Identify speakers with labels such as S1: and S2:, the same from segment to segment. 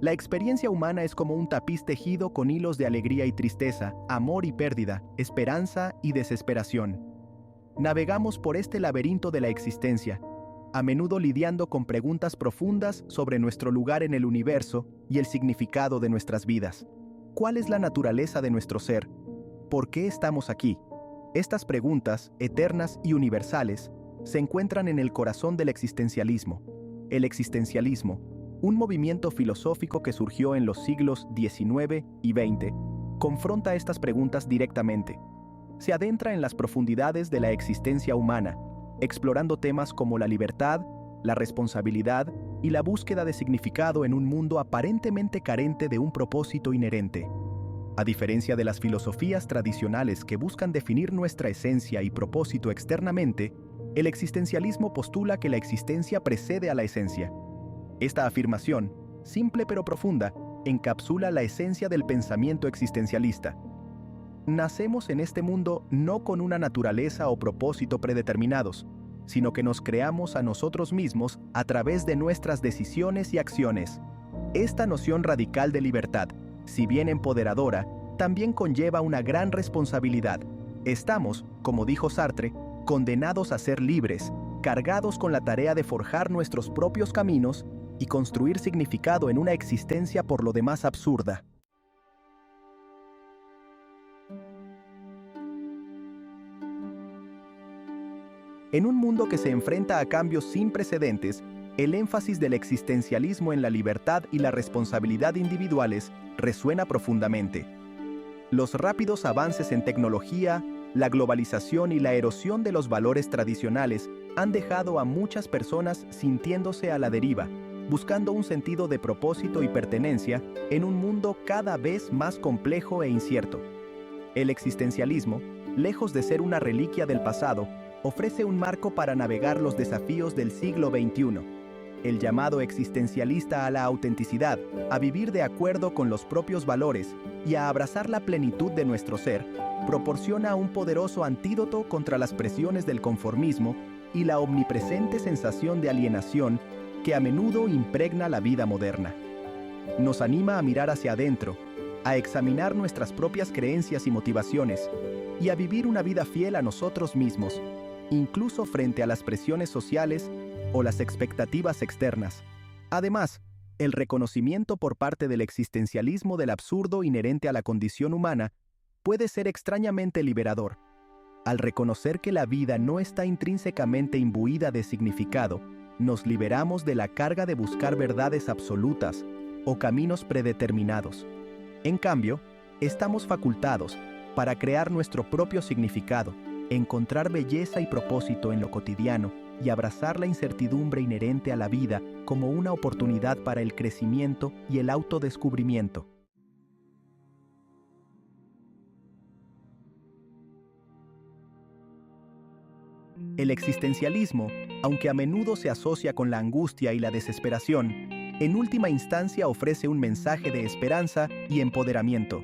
S1: La experiencia humana es como un tapiz tejido con hilos de alegría y tristeza, amor y pérdida, esperanza y desesperación. Navegamos por este laberinto de la existencia, a menudo lidiando con preguntas profundas sobre nuestro lugar en el universo y el significado de nuestras vidas. ¿Cuál es la naturaleza de nuestro ser? ¿Por qué estamos aquí? Estas preguntas, eternas y universales, se encuentran en el corazón del existencialismo. El existencialismo, un movimiento filosófico que surgió en los siglos XIX y XX, confronta estas preguntas directamente. Se adentra en las profundidades de la existencia humana, explorando temas como la libertad, la responsabilidad y la búsqueda de significado en un mundo aparentemente carente de un propósito inherente. A diferencia de las filosofías tradicionales que buscan definir nuestra esencia y propósito externamente, el existencialismo postula que la existencia precede a la esencia. Esta afirmación, simple pero profunda, encapsula la esencia del pensamiento existencialista. Nacemos en este mundo no con una naturaleza o propósito predeterminados, sino que nos creamos a nosotros mismos a través de nuestras decisiones y acciones. Esta noción radical de libertad, si bien empoderadora, también conlleva una gran responsabilidad. Estamos, como dijo Sartre, condenados a ser libres, cargados con la tarea de forjar nuestros propios caminos y construir significado en una existencia por lo demás absurda. En un mundo que se enfrenta a cambios sin precedentes, el énfasis del existencialismo en la libertad y la responsabilidad individuales resuena profundamente. Los rápidos avances en tecnología, la globalización y la erosión de los valores tradicionales han dejado a muchas personas sintiéndose a la deriva, buscando un sentido de propósito y pertenencia en un mundo cada vez más complejo e incierto. El existencialismo, lejos de ser una reliquia del pasado, ofrece un marco para navegar los desafíos del siglo XXI. El llamado existencialista a la autenticidad, a vivir de acuerdo con los propios valores y a abrazar la plenitud de nuestro ser, proporciona un poderoso antídoto contra las presiones del conformismo y la omnipresente sensación de alienación que a menudo impregna la vida moderna. Nos anima a mirar hacia adentro, a examinar nuestras propias creencias y motivaciones, y a vivir una vida fiel a nosotros mismos, incluso frente a las presiones sociales o las expectativas externas. Además, el reconocimiento por parte del existencialismo del absurdo inherente a la condición humana puede ser extrañamente liberador. Al reconocer que la vida no está intrínsecamente imbuida de significado, nos liberamos de la carga de buscar verdades absolutas o caminos predeterminados. En cambio, estamos facultados para crear nuestro propio significado, encontrar belleza y propósito en lo cotidiano y abrazar la incertidumbre inherente a la vida como una oportunidad para el crecimiento y el autodescubrimiento. El existencialismo, aunque a menudo se asocia con la angustia y la desesperación, en última instancia ofrece un mensaje de esperanza y empoderamiento.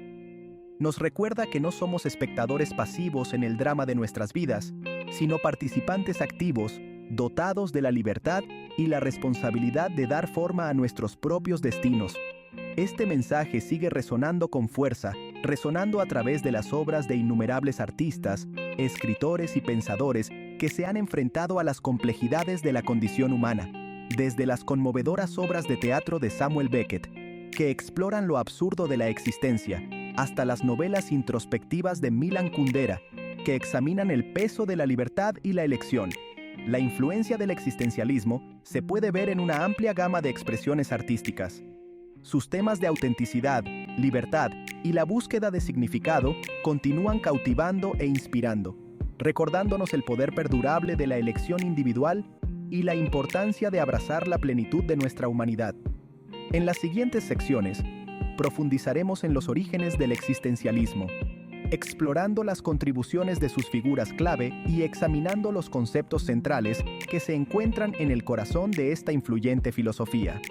S1: Nos recuerda que no somos espectadores pasivos en el drama de nuestras vidas, sino participantes activos, dotados de la libertad y la responsabilidad de dar forma a nuestros propios destinos. Este mensaje sigue resonando con fuerza, resonando a través de las obras de innumerables artistas, escritores y pensadores que se han enfrentado a las complejidades de la condición humana, desde las conmovedoras obras de teatro de Samuel Beckett, que exploran lo absurdo de la existencia, hasta las novelas introspectivas de Milan Kundera, que examinan el peso de la libertad y la elección. La influencia del existencialismo se puede ver en una amplia gama de expresiones artísticas. Sus temas de autenticidad, libertad y la búsqueda de significado continúan cautivando e inspirando, recordándonos el poder perdurable de la elección individual y la importancia de abrazar la plenitud de nuestra humanidad. En las siguientes secciones, profundizaremos en los orígenes del existencialismo, explorando las contribuciones de sus figuras clave y examinando los conceptos centrales que se encuentran en el corazón de esta influyente filosofía.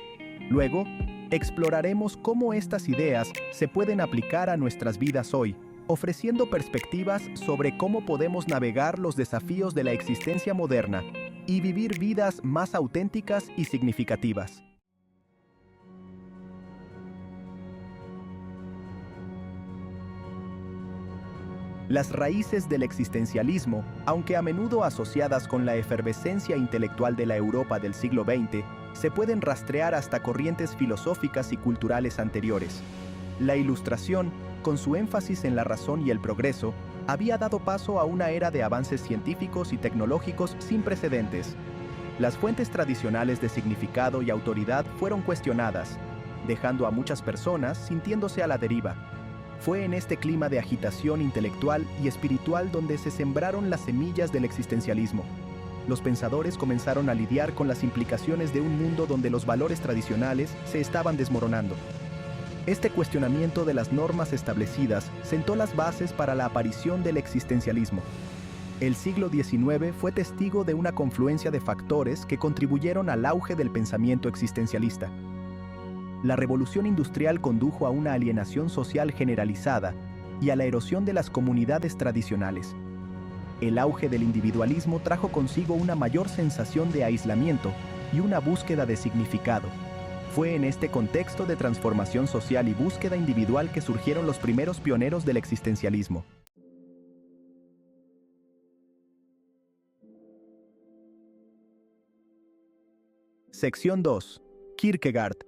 S1: Luego, exploraremos cómo estas ideas se pueden aplicar a nuestras vidas hoy, ofreciendo perspectivas sobre cómo podemos navegar los desafíos de la existencia moderna y vivir vidas más auténticas y significativas. Las raíces del existencialismo, aunque a menudo asociadas con la efervescencia intelectual de la Europa del siglo XX, se pueden rastrear hasta corrientes filosóficas y culturales anteriores. La Ilustración, con su énfasis en la razón y el progreso, había dado paso a una era de avances científicos y tecnológicos sin precedentes. Las fuentes tradicionales de significado y autoridad fueron cuestionadas, dejando a muchas personas sintiéndose a la deriva. Fue en este clima de agitación intelectual y espiritual donde se sembraron las semillas del existencialismo. Los pensadores comenzaron a lidiar con las implicaciones de un mundo donde los valores tradicionales se estaban desmoronando. Este cuestionamiento de las normas establecidas sentó las bases para la aparición del existencialismo. El siglo XIX fue testigo de una confluencia de factores que contribuyeron al auge del pensamiento existencialista. La revolución industrial condujo a una alienación social generalizada y a la erosión de las comunidades tradicionales. El auge del individualismo trajo consigo una mayor sensación de aislamiento y una búsqueda de significado. Fue en este contexto de transformación social y búsqueda individual que surgieron los primeros pioneros del existencialismo. Sección 2. Kierkegaard,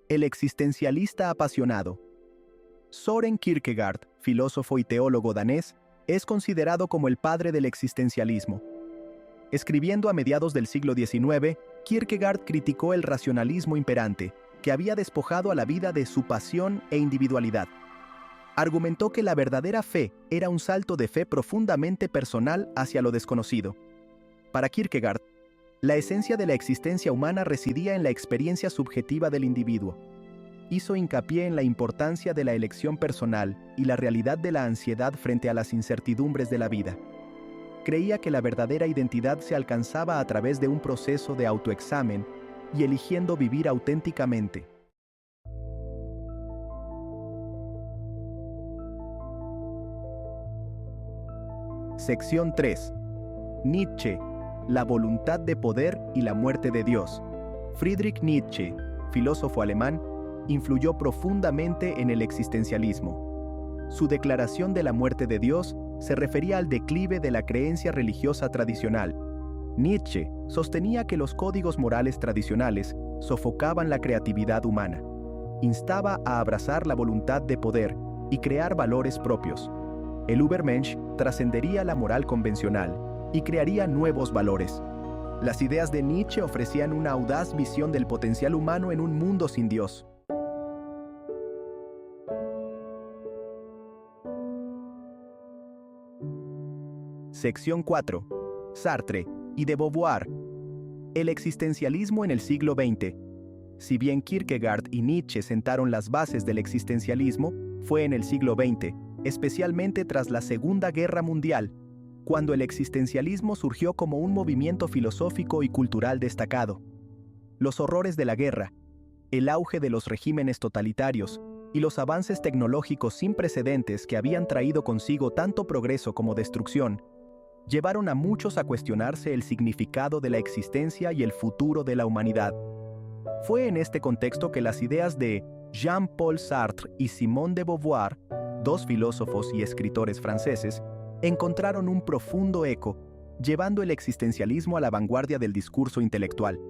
S1: el existencialista apasionado. Søren Kierkegaard, filósofo y teólogo danés, es considerado como el padre del existencialismo. Escribiendo a mediados del siglo XIX, Kierkegaard criticó el racionalismo imperante, que había despojado a la vida de su pasión e individualidad. Argumentó que la verdadera fe era un salto de fe profundamente personal hacia lo desconocido. Para Kierkegaard, la esencia de la existencia humana residía en la experiencia subjetiva del individuo. Hizo hincapié en la importancia de la elección personal y la realidad de la ansiedad frente a las incertidumbres de la vida. Creía que la verdadera identidad se alcanzaba a través de un proceso de autoexamen y eligiendo vivir auténticamente. Sección 3. Nietzsche, la voluntad de poder y la muerte de Dios. Friedrich Nietzsche, filósofo alemán, influyó profundamente en el existencialismo. Su declaración de la muerte de Dios se refería al declive de la creencia religiosa tradicional. Nietzsche sostenía que los códigos morales tradicionales sofocaban la creatividad humana. Instaba a abrazar la voluntad de poder y crear valores propios. El Übermensch trascendería la moral convencional y crearía nuevos valores. Las ideas de Nietzsche ofrecían una audaz visión del potencial humano en un mundo sin Dios. Sección 4. Sartre y de Beauvoir. El existencialismo en el siglo XX. Si bien Kierkegaard y Nietzsche sentaron las bases del existencialismo, fue en el siglo XX, especialmente tras la Segunda Guerra Mundial, cuando el existencialismo surgió como un movimiento filosófico y cultural destacado. Los horrores de la guerra, el auge de los regímenes totalitarios y los avances tecnológicos sin precedentes que habían traído consigo tanto progreso como destrucción, llevaron a muchos a cuestionarse el significado de la existencia y el futuro de la humanidad. Fue en este contexto que las ideas de Jean-Paul Sartre y Simone de Beauvoir, dos filósofos y escritores franceses, encontraron un profundo eco, llevando el existencialismo a la vanguardia del discurso intelectual.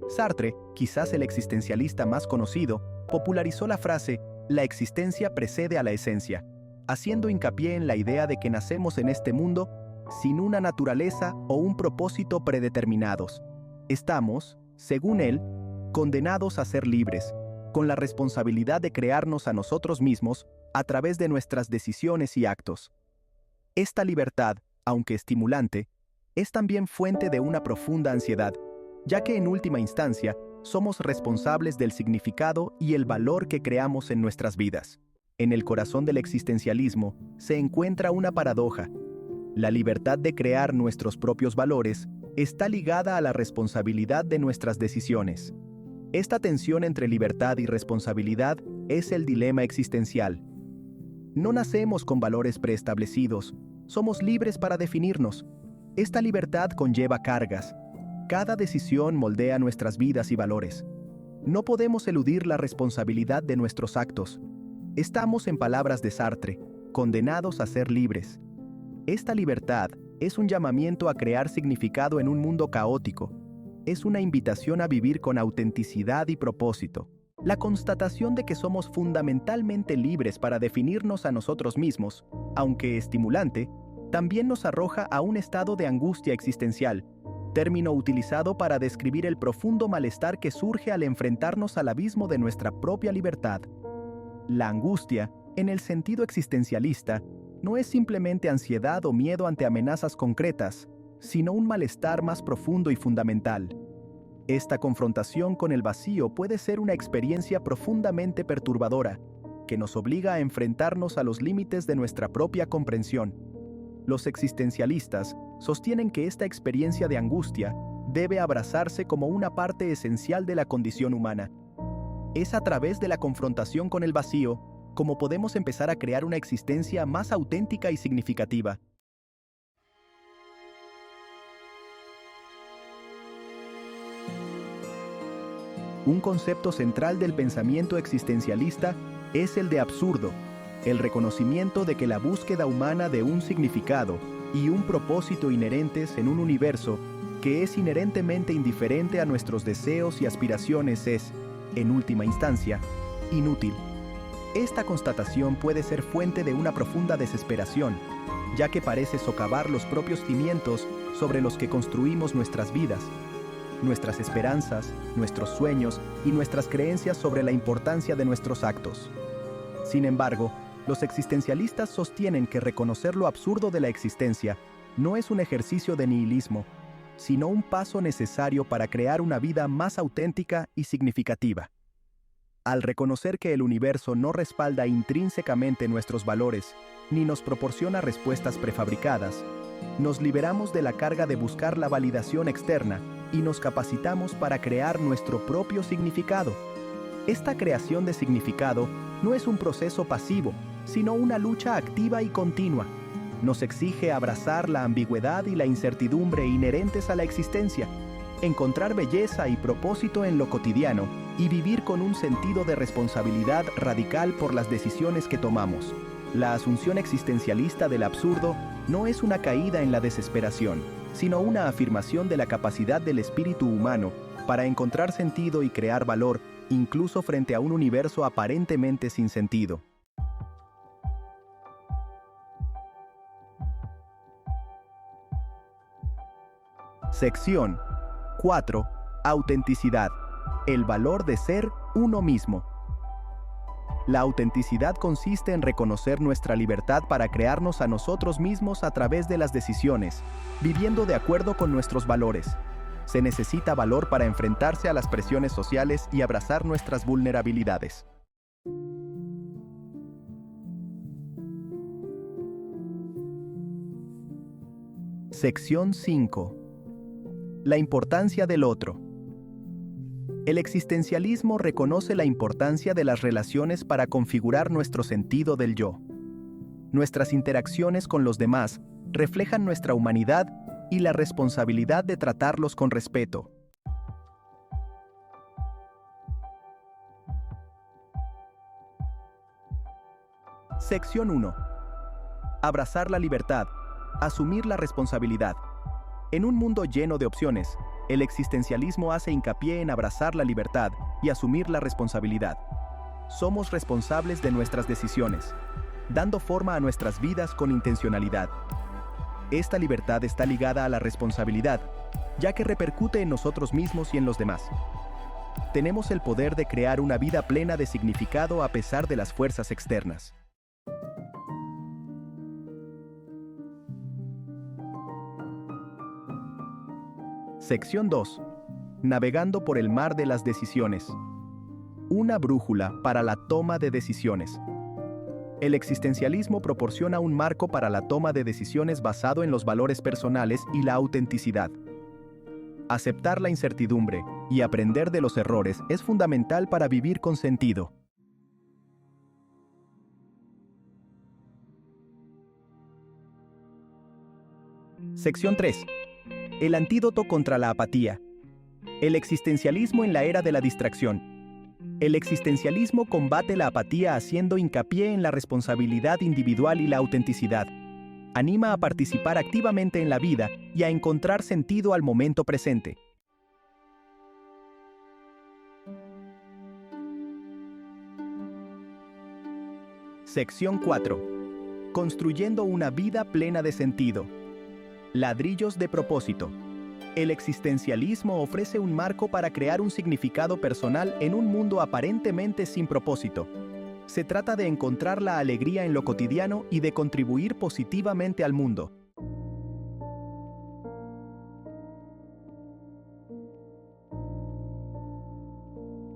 S1: Sartre, quizás el existencialista más conocido, popularizó la frase «la existencia precede a la esencia», haciendo hincapié en la idea de que nacemos en este mundo sin una naturaleza o un propósito predeterminados. Estamos, según él, condenados a ser libres, con la responsabilidad de crearnos a nosotros mismos a través de nuestras decisiones y actos. Esta libertad, aunque estimulante, es también fuente de una profunda ansiedad, ya que en última instancia somos responsables del significado y el valor que creamos en nuestras vidas. En el corazón del existencialismo se encuentra una paradoja. La libertad de crear nuestros propios valores está ligada a la responsabilidad de nuestras decisiones. Esta tensión entre libertad y responsabilidad es el dilema existencial. No nacemos con valores preestablecidos, somos libres para definirnos. Esta libertad conlleva cargas. Cada decisión moldea nuestras vidas y valores. No podemos eludir la responsabilidad de nuestros actos. Estamos, en palabras de Sartre, condenados a ser libres. Esta libertad es un llamamiento a crear significado en un mundo caótico. Es una invitación a vivir con autenticidad y propósito. La constatación de que somos fundamentalmente libres para definirnos a nosotros mismos, aunque estimulante, también nos arroja a un estado de angustia existencial, término utilizado para describir el profundo malestar que surge al enfrentarnos al abismo de nuestra propia libertad. La angustia, en el sentido existencialista, no es simplemente ansiedad o miedo ante amenazas concretas, sino un malestar más profundo y fundamental. Esta confrontación con el vacío puede ser una experiencia profundamente perturbadora, que nos obliga a enfrentarnos a los límites de nuestra propia comprensión. Los existencialistas sostienen que esta experiencia de angustia debe abrazarse como una parte esencial de la condición humana. Es a través de la confrontación con el vacío como podemos empezar a crear una existencia más auténtica y significativa. Un concepto central del pensamiento existencialista es el de absurdo, el reconocimiento de que la búsqueda humana de un significado y un propósito inherentes en un universo que es inherentemente indiferente a nuestros deseos y aspiraciones es, en última instancia, inútil. Esta constatación puede ser fuente de una profunda desesperación, ya que parece socavar los propios cimientos sobre los que construimos nuestras vidas, nuestras esperanzas, nuestros sueños y nuestras creencias sobre la importancia de nuestros actos. Sin embargo, los existencialistas sostienen que reconocer lo absurdo de la existencia no es un ejercicio de nihilismo, sino un paso necesario para crear una vida más auténtica y significativa. Al reconocer que el universo no respalda intrínsecamente nuestros valores, ni nos proporciona respuestas prefabricadas, nos liberamos de la carga de buscar la validación externa y nos capacitamos para crear nuestro propio significado. Esta creación de significado no es un proceso pasivo, sino una lucha activa y continua. Nos exige abrazar la ambigüedad y la incertidumbre inherentes a la existencia, encontrar belleza y propósito en lo cotidiano y vivir con un sentido de responsabilidad radical por las decisiones que tomamos. La asunción existencialista del absurdo no es una caída en la desesperación, sino una afirmación de la capacidad del espíritu humano para encontrar sentido y crear valor, incluso frente a un universo aparentemente sin sentido. Sección 4. Autenticidad. El valor de ser uno mismo. La autenticidad consiste en reconocer nuestra libertad para crearnos a nosotros mismos a través de las decisiones, viviendo de acuerdo con nuestros valores. Se necesita valor para enfrentarse a las presiones sociales y abrazar nuestras vulnerabilidades. Sección 5. La importancia del otro. El existencialismo reconoce la importancia de las relaciones para configurar nuestro sentido del yo. Nuestras interacciones con los demás reflejan nuestra humanidad y la responsabilidad de tratarlos con respeto. Sección 1. Abrazar la libertad. Asumir la responsabilidad. En un mundo lleno de opciones, el existencialismo hace hincapié en abrazar la libertad y asumir la responsabilidad. Somos responsables de nuestras decisiones, dando forma a nuestras vidas con intencionalidad. Esta libertad está ligada a la responsabilidad, ya que repercute en nosotros mismos y en los demás. Tenemos el poder de crear una vida plena de significado a pesar de las fuerzas externas. Sección 2. Navegando por el mar de las decisiones. Una brújula para la toma de decisiones. El existencialismo proporciona un marco para la toma de decisiones basado en los valores personales y la autenticidad. Aceptar la incertidumbre y aprender de los errores es fundamental para vivir con sentido. Sección 3. El antídoto contra la apatía. El existencialismo en la era de la distracción. El existencialismo combate la apatía haciendo hincapié en la responsabilidad individual y la autenticidad. Anima a participar activamente en la vida y a encontrar sentido al momento presente. Sección 4. Construyendo una vida plena de sentido. Ladrillos de propósito. El existencialismo ofrece un marco para crear un significado personal en un mundo aparentemente sin propósito. Se trata de encontrar la alegría en lo cotidiano y de contribuir positivamente al mundo.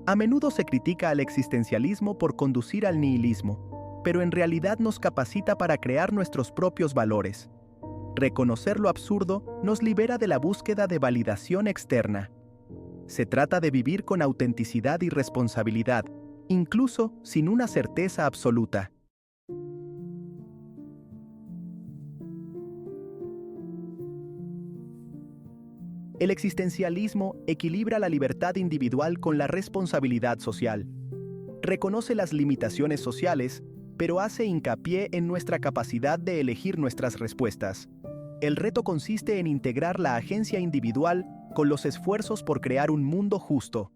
S1: A menudo se critica al existencialismo por conducir al nihilismo, pero en realidad nos capacita para crear nuestros propios valores. Reconocer lo absurdo nos libera de la búsqueda de validación externa. Se trata de vivir con autenticidad y responsabilidad, incluso sin una certeza absoluta. El existencialismo equilibra la libertad individual con la responsabilidad social. Reconoce las limitaciones sociales, pero hace hincapié en nuestra capacidad de elegir nuestras respuestas. El reto consiste en integrar la agencia individual con los esfuerzos por crear un mundo justo.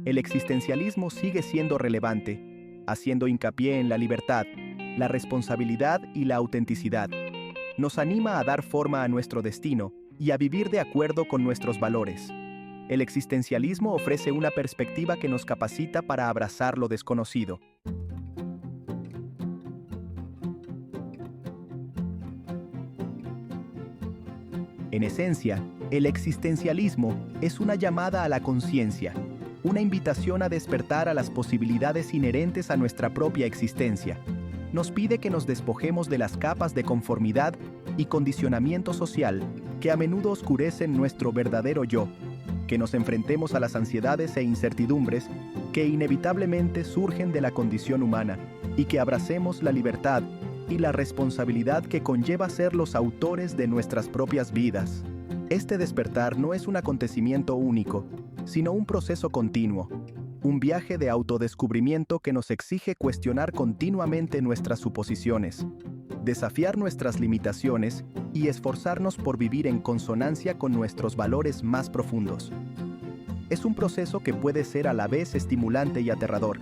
S1: El existencialismo sigue siendo relevante, haciendo hincapié en la libertad, la responsabilidad y la autenticidad. Nos anima a dar forma a nuestro destino y a vivir de acuerdo con nuestros valores. El existencialismo ofrece una perspectiva que nos capacita para abrazar lo desconocido. En esencia, el existencialismo es una llamada a la conciencia, una invitación a despertar a las posibilidades inherentes a nuestra propia existencia. Nos pide que nos despojemos de las capas de conformidad y condicionamiento social que a menudo oscurecen nuestro verdadero yo, que nos enfrentemos a las ansiedades e incertidumbres que inevitablemente surgen de la condición humana y que abracemos la libertad y la responsabilidad que conlleva ser los autores de nuestras propias vidas. Este despertar no es un acontecimiento único, sino un proceso continuo, un viaje de autodescubrimiento que nos exige cuestionar continuamente nuestras suposiciones, desafiar nuestras limitaciones y esforzarnos por vivir en consonancia con nuestros valores más profundos. Es un proceso que puede ser a la vez estimulante y aterrador,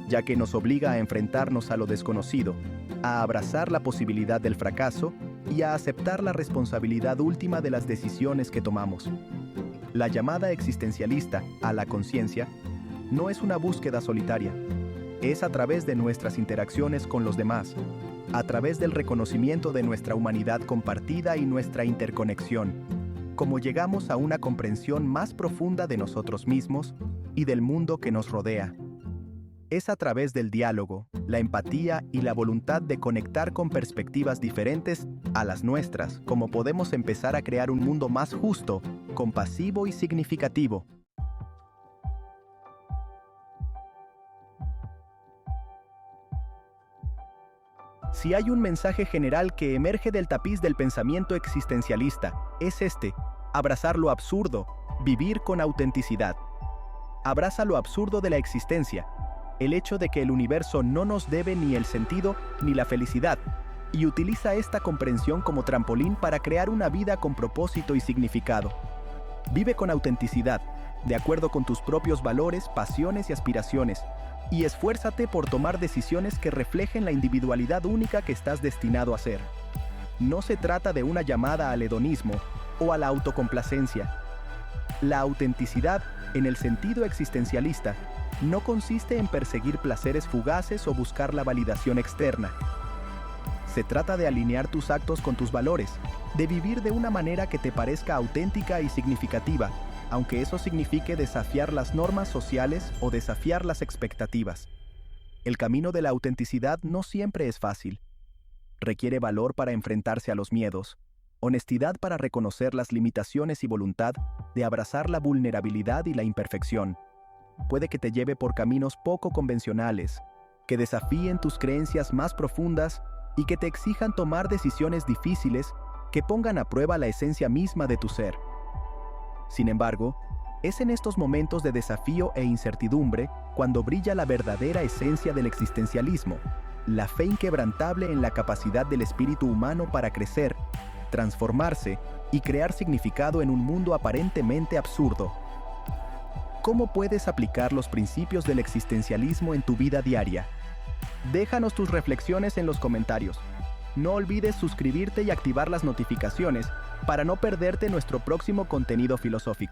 S1: ya que nos obliga a enfrentarnos a lo desconocido, a abrazar la posibilidad del fracaso y a aceptar la responsabilidad última de las decisiones que tomamos. La llamada existencialista a la conciencia no es una búsqueda solitaria, es a través de nuestras interacciones con los demás, a través del reconocimiento de nuestra humanidad compartida y nuestra interconexión, como llegamos a una comprensión más profunda de nosotros mismos y del mundo que nos rodea. Es a través del diálogo, la empatía y la voluntad de conectar con perspectivas diferentes a las nuestras, como podemos empezar a crear un mundo más justo, compasivo y significativo. Si hay un mensaje general que emerge del tapiz del pensamiento existencialista, es este: abrazar lo absurdo, vivir con autenticidad. Abraza lo absurdo de la existencia, el hecho de que el universo no nos debe ni el sentido ni la felicidad, y utiliza esta comprensión como trampolín para crear una vida con propósito y significado. Vive con autenticidad, de acuerdo con tus propios valores, pasiones y aspiraciones, y esfuérzate por tomar decisiones que reflejen la individualidad única que estás destinado a ser. No se trata de una llamada al hedonismo o a la autocomplacencia. La autenticidad, en el sentido existencialista, no consiste en perseguir placeres fugaces o buscar la validación externa. Se trata de alinear tus actos con tus valores, de vivir de una manera que te parezca auténtica y significativa, aunque eso signifique desafiar las normas sociales o desafiar las expectativas. El camino de la autenticidad no siempre es fácil. Requiere valor para enfrentarse a los miedos, honestidad para reconocer las limitaciones y voluntad de abrazar la vulnerabilidad y la imperfección. Puede que te lleve por caminos poco convencionales, que desafíen tus creencias más profundas y que te exijan tomar decisiones difíciles que pongan a prueba la esencia misma de tu ser. Sin embargo, Es en estos momentos de desafío e incertidumbre cuando brilla la verdadera esencia del existencialismo, la fe inquebrantable en la capacidad del espíritu humano para crecer, transformarse y crear significado en un mundo aparentemente absurdo. ¿Cómo puedes aplicar los principios del existencialismo en tu vida diaria? Déjanos tus reflexiones en los comentarios. No olvides suscribirte y activar las notificaciones para no perderte nuestro próximo contenido filosófico.